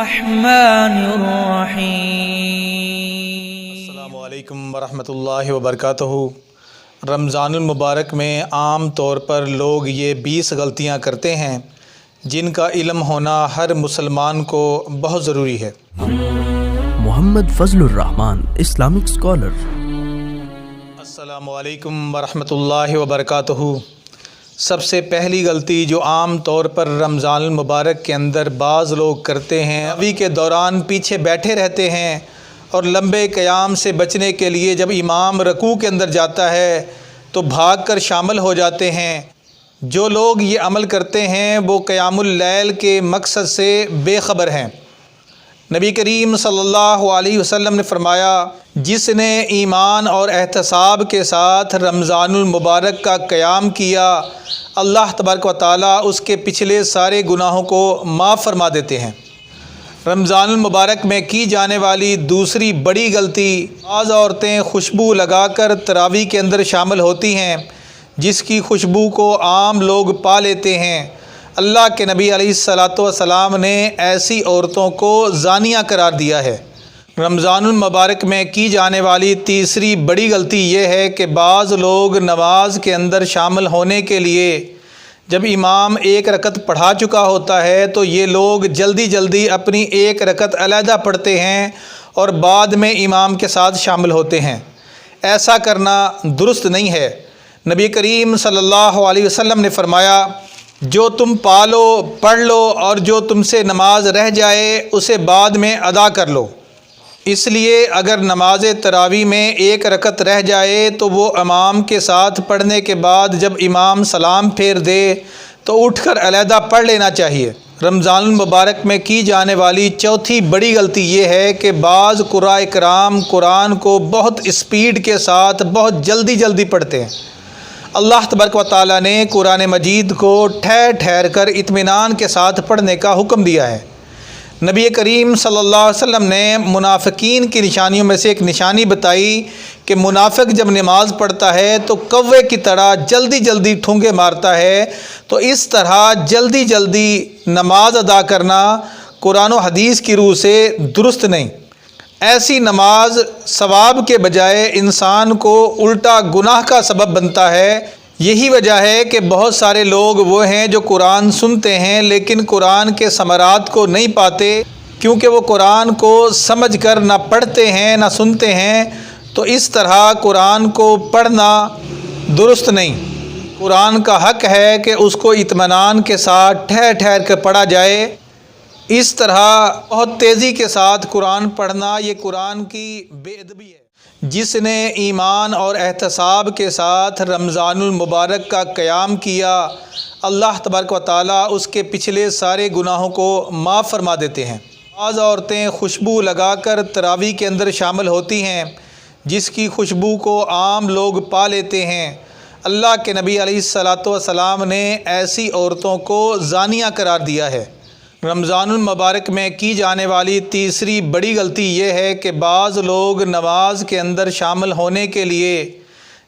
الرحمن الرحیم۔ السلام علیکم ورحمۃ اللہ وبرکاتہ۔ رمضان المبارک میں عام طور پر لوگ یہ 20 غلطیاں کرتے ہیں جن کا علم ہونا ہر مسلمان کو بہت ضروری ہے۔ محمد فضل الرحمان، اسلامک اسکالر۔ السلام علیکم ورحمۃ اللہ وبرکاتہ۔ سب سے پہلی غلطی جو عام طور پر رمضان المبارک کے اندر بعض لوگ کرتے ہیں، تراویح کے دوران پیچھے بیٹھے رہتے ہیں اور لمبے قیام سے بچنے کے لیے جب امام رکوع کے اندر جاتا ہے تو بھاگ کر شامل ہو جاتے ہیں۔ جو لوگ یہ عمل کرتے ہیں وہ قیام اللیل کے مقصد سے بے خبر ہیں۔ نبی کریم صلی اللہ علیہ وسلم نے فرمایا، جس نے ایمان اور احتساب کے ساتھ رمضان المبارک کا قیام کیا، اللہ تبارک و تعالیٰ اس کے پچھلے سارے گناہوں کو معاف فرما دیتے ہیں۔ رمضان المبارک میں کی جانے والی دوسری بڑی غلطی، بعض عورتیں خوشبو لگا کر تراویح کے اندر شامل ہوتی ہیں جس کی خوشبو کو عام لوگ پا لیتے ہیں۔ اللہ کے نبی علیہ السلام نے ایسی عورتوں کو زانیہ قرار دیا ہے۔ رمضان المبارک میں کی جانے والی تیسری بڑی غلطی یہ ہے کہ بعض لوگ نماز کے اندر شامل ہونے کے لیے جب امام ایک رکعت پڑھا چکا ہوتا ہے تو یہ لوگ جلدی جلدی اپنی ایک رکعت علیحدہ پڑھتے ہیں اور بعد میں امام کے ساتھ شامل ہوتے ہیں۔ ایسا کرنا درست نہیں ہے۔ نبی کریم صلی اللہ علیہ وسلم نے فرمایا، جو تم پالو پڑھ لو اور جو تم سے نماز رہ جائے اسے بعد میں ادا کر لو۔ اس لیے اگر نماز تراویح میں ایک رکعت رہ جائے تو وہ امام کے ساتھ پڑھنے کے بعد جب امام سلام پھیر دے تو اٹھ کر علیحدہ پڑھ لینا چاہیے۔ رمضان المبارک میں کی جانے والی چوتھی بڑی غلطی یہ ہے کہ بعض قراء کرام قرآن کو بہت اسپیڈ کے ساتھ بہت جلدی پڑھتے ہیں۔ اللہ تبارک و تعالیٰ نے قرآن مجید کو ٹھہر ٹھہر کر اطمینان کے ساتھ پڑھنے کا حکم دیا ہے۔ نبی کریم صلی اللہ علیہ وسلم نے منافقین کی نشانیوں میں سے ایک نشانی بتائی کہ منافق جب نماز پڑھتا ہے تو کوے کی طرح جلدی ٹھونگے مارتا ہے۔ تو اس طرح جلدی نماز ادا کرنا قرآن و حدیث کی روح سے درست نہیں۔ ایسی نماز ثواب کے بجائے انسان کو الٹا گناہ کا سبب بنتا ہے۔ یہی وجہ ہے کہ بہت سارے لوگ وہ ہیں جو قرآن سنتے ہیں لیکن قرآن کے ثمرات کو نہیں پاتے، کیونکہ وہ قرآن کو سمجھ کر نہ پڑھتے ہیں نہ سنتے ہیں۔ تو اس طرح قرآن کو پڑھنا درست نہیں۔ قرآن کا حق ہے کہ اس کو اطمینان کے ساتھ ٹھہر کر پڑھا جائے۔ اس طرح بہت تیزی کے ساتھ قرآن پڑھنا یہ قرآن کی بے ادبی ہے۔ جس نے ایمان اور احتساب کے ساتھ رمضان المبارک کا قیام کیا، اللہ تبارک و تعالیٰ اس کے پچھلے سارے گناہوں کو معاف فرما دیتے ہیں۔ بعض عورتیں خوشبو لگا کر تراویح کے اندر شامل ہوتی ہیں جس کی خوشبو کو عام لوگ پا لیتے ہیں۔ اللہ کے نبی علیہ السلام نے ایسی عورتوں کو زانیہ قرار دیا ہے۔ رمضان المبارک میں کی جانے والی تیسری بڑی غلطی یہ ہے کہ بعض لوگ نماز کے اندر شامل ہونے کے لیے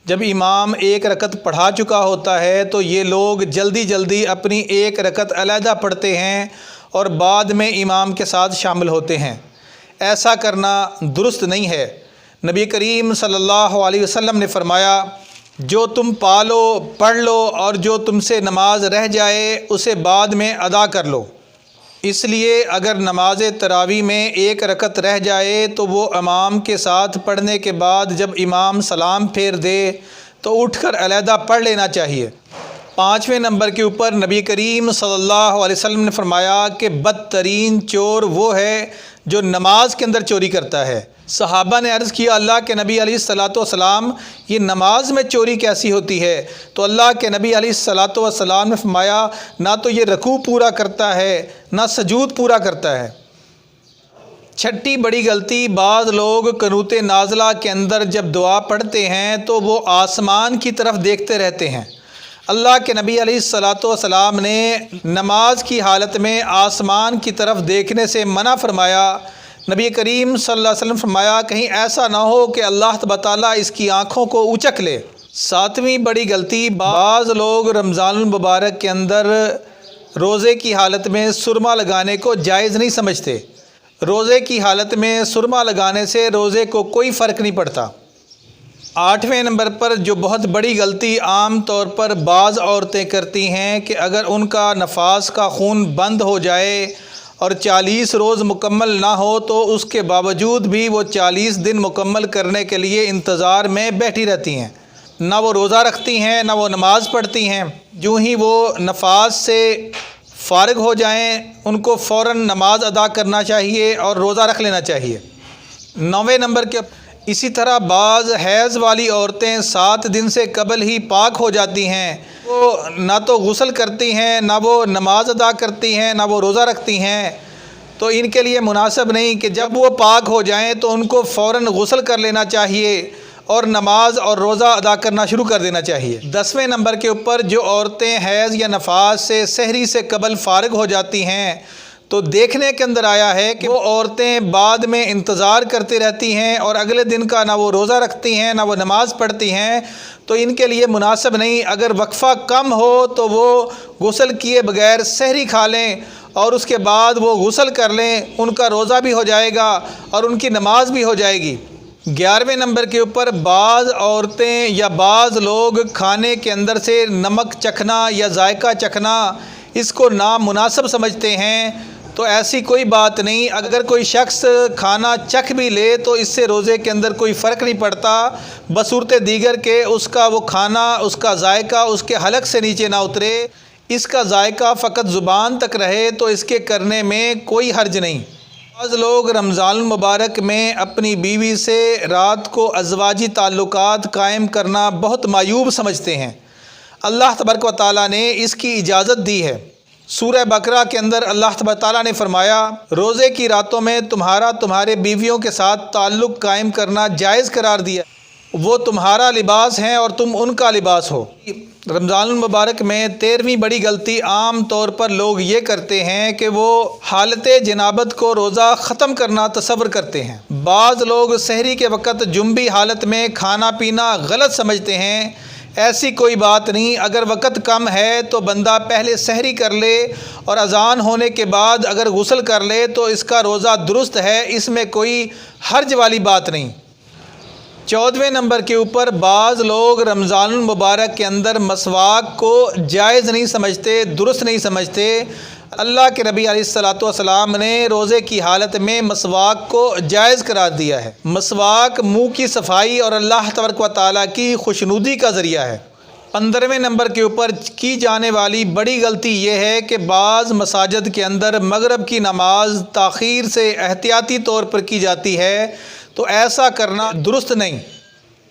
جب امام ایک رکعت پڑھا چکا ہوتا ہے تو یہ لوگ جلدی اپنی ایک رکعت علیحدہ پڑھتے ہیں اور بعد میں امام کے ساتھ شامل ہوتے ہیں۔ ایسا کرنا درست نہیں ہے۔ نبی کریم صلی اللہ علیہ وسلم نے فرمایا، جو تم پالو پڑھ لو اور جو تم سے نماز رہ جائے اسے بعد میں ادا کر لو۔ اس لیے اگر نماز تراویح میں ایک رکعت رہ جائے تو وہ امام کے ساتھ پڑھنے کے بعد جب امام سلام پھیر دے تو اٹھ کر علیحدہ پڑھ لینا چاہیے۔ 5ویں نمبر کے اوپر نبی کریم صلی اللہ علیہ وسلم نے فرمایا کہ بدترین چور وہ ہے جو نماز کے اندر چوری کرتا ہے۔ صحابہ نے عرض کیا، اللہ کے نبی علیہ السلام یہ نماز میں چوری کیسی ہوتی ہے؟ تو اللہ کے نبی علیہ السلام نے فرمایا، نہ تو یہ رکوع پورا کرتا ہے نہ سجود پورا کرتا ہے۔ چھٹی بڑی غلطی، بعض لوگ قنوت نازلہ کے اندر جب دعا پڑھتے ہیں تو وہ آسمان کی طرف دیکھتے رہتے ہیں۔ اللہ کے نبی علیہ السلام نے نماز کی حالت میں آسمان کی طرف دیکھنے سے منع فرمایا۔ نبی کریم صلی اللہ علیہ وسلم فرمایا، کہیں ایسا نہ ہو کہ اللہ تعالیٰ اس کی آنکھوں کو اچک لے۔ 7ویں بڑی غلطی، بعض لوگ رمضان المبارک کے اندر روزے کی حالت میں سرما لگانے کو جائز نہیں سمجھتے۔ روزے کی حالت میں سرما لگانے سے روزے کو کوئی فرق نہیں پڑتا۔ 8ویں نمبر پر جو بہت بڑی غلطی عام طور پر بعض عورتیں کرتی ہیں کہ اگر ان کا نفاس کا خون بند ہو جائے اور 40 روز مکمل نہ ہو تو اس کے باوجود بھی وہ 40 دن مکمل کرنے کے لیے انتظار میں بیٹھی رہتی ہیں، نہ وہ روزہ رکھتی ہیں نہ وہ نماز پڑھتی ہیں۔ جو ہی وہ نفاس سے فارغ ہو جائیں ان کو فوراً نماز ادا کرنا چاہیے اور روزہ رکھ لینا چاہیے۔ 9ویں نمبر کے اسی طرح بعض حیض والی عورتیں 7 دن سے قبل ہی پاک ہو جاتی ہیں، وہ نہ تو غسل کرتی ہیں نہ وہ نماز ادا کرتی ہیں نہ وہ روزہ رکھتی ہیں، تو ان کے لیے مناسب نہیں کہ جب وہ پاک ہو جائیں تو ان کو فوراً غسل کر لینا چاہیے اور نماز اور روزہ ادا کرنا شروع کر دینا چاہیے۔ 10ویں نمبر کے اوپر جو عورتیں حیض یا نفاس سے سحری سے قبل فارغ ہو جاتی ہیں تو دیکھنے کے اندر آیا ہے کہ وہ عورتیں بعد میں انتظار کرتی رہتی ہیں اور اگلے دن کا نہ وہ روزہ رکھتی ہیں نہ وہ نماز پڑھتی ہیں، تو ان کے لیے مناسب نہیں۔ اگر وقفہ کم ہو تو وہ غسل کیے بغیر سحری کھا لیں اور اس کے بعد وہ غسل کر لیں، ان کا روزہ بھی ہو جائے گا اور ان کی نماز بھی ہو جائے گی۔ 11ویں نمبر کے اوپر بعض عورتیں یا بعض لوگ کھانے کے اندر سے نمک چکھنا یا ذائقہ چکھنا اس کو نامناسب سمجھتے ہیں، تو ایسی کوئی بات نہیں۔ اگر کوئی شخص کھانا چکھ بھی لے تو اس سے روزے کے اندر کوئی فرق نہیں پڑتا، بصورت دیگر کے اس کا وہ کھانا، اس کا ذائقہ اس کے حلق سے نیچے نہ اترے، اس کا ذائقہ فقط زبان تک رہے تو اس کے کرنے میں کوئی حرج نہیں۔ بعض لوگ رمضان المبارک میں اپنی بیوی سے رات کو ازواجی تعلقات قائم کرنا بہت معیوب سمجھتے ہیں۔ اللہ تبارک و تعالیٰ نے اس کی اجازت دی ہے۔ سورہ بقرہ کے اندر اللہ تبارک و تعالیٰ نے فرمایا، روزے کی راتوں میں تمہارے بیویوں کے ساتھ تعلق قائم کرنا جائز قرار دیا، وہ تمہارا لباس ہیں اور تم ان کا لباس ہو۔ رمضان المبارک میں 13ویں بڑی غلطی عام طور پر لوگ یہ کرتے ہیں کہ وہ حالت جنابت کو روزہ ختم کرنا تصور کرتے ہیں۔ بعض لوگ سحری کے وقت جنبی حالت میں کھانا پینا غلط سمجھتے ہیں، ایسی کوئی بات نہیں۔ اگر وقت کم ہے تو بندہ پہلے سحری کر لے اور اذان ہونے کے بعد اگر غسل کر لے تو اس کا روزہ درست ہے، اس میں کوئی حرج والی بات نہیں۔ 14ویں نمبر کے اوپر بعض لوگ رمضان المبارک کے اندر مسواک کو جائز نہیں سمجھتے، درست نہیں سمجھتے۔ اللہ کے نبی علیہ الصلوۃ والسلام نے روزے کی حالت میں مسواک کو جائز قرار دیا ہے۔ مسواک منہ کی صفائی اور اللہ تبارک و تعالیٰ کی خوشنودی کا ذریعہ ہے۔ 15ویں نمبر کے اوپر کی جانے والی بڑی غلطی یہ ہے کہ بعض مساجد کے اندر مغرب کی نماز تاخیر سے احتیاطی طور پر کی جاتی ہے، تو ایسا کرنا درست نہیں۔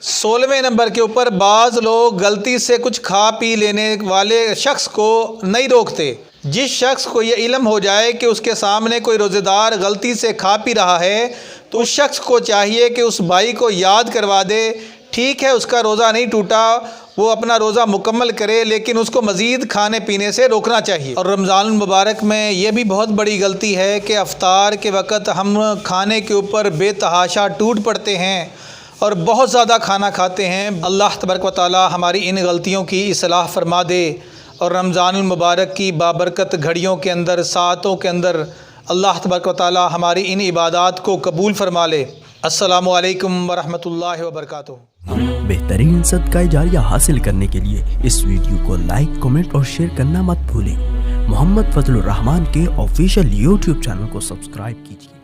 16ویں نمبر کے اوپر بعض لوگ غلطی سے کچھ کھا پی لینے والے شخص کو نہیں روکتے۔ جس شخص کو یہ علم ہو جائے کہ اس کے سامنے کوئی روزہ دار غلطی سے کھا پی رہا ہے تو اس شخص کو چاہیے کہ اس بھائی کو یاد کروا دے، ٹھیک ہے اس کا روزہ نہیں ٹوٹا، وہ اپنا روزہ مکمل کرے، لیکن اس کو مزید کھانے پینے سے روکنا چاہیے۔ اور رمضان المبارک میں یہ بھی بہت بڑی غلطی ہے کہ افطار کے وقت ہم کھانے کے اوپر بے تحاشا ٹوٹ پڑتے ہیں اور بہت زیادہ کھانا کھاتے ہیں۔ اللہ تبارک و تعالی ہماری ان غلطیوں کی اصلاح فرما دے اور رمضان المبارک کی بابرکت گھڑیوں کے اندر، ساعتوں کے اندر اللہ تبارک و تعالی ہماری ان عبادات کو قبول فرما لے۔ السلام علیکم ورحمۃ اللہ وبرکاتہ۔ بہترین صدقہ جاریہ حاصل کرنے کے لیے اس ویڈیو کو لائک، کمنٹ اور شیئر کرنا مت بھولیں۔ محمد فضل الرحمان کے آفیشیل یوٹیوب چینل کو سبسکرائب کیجیے۔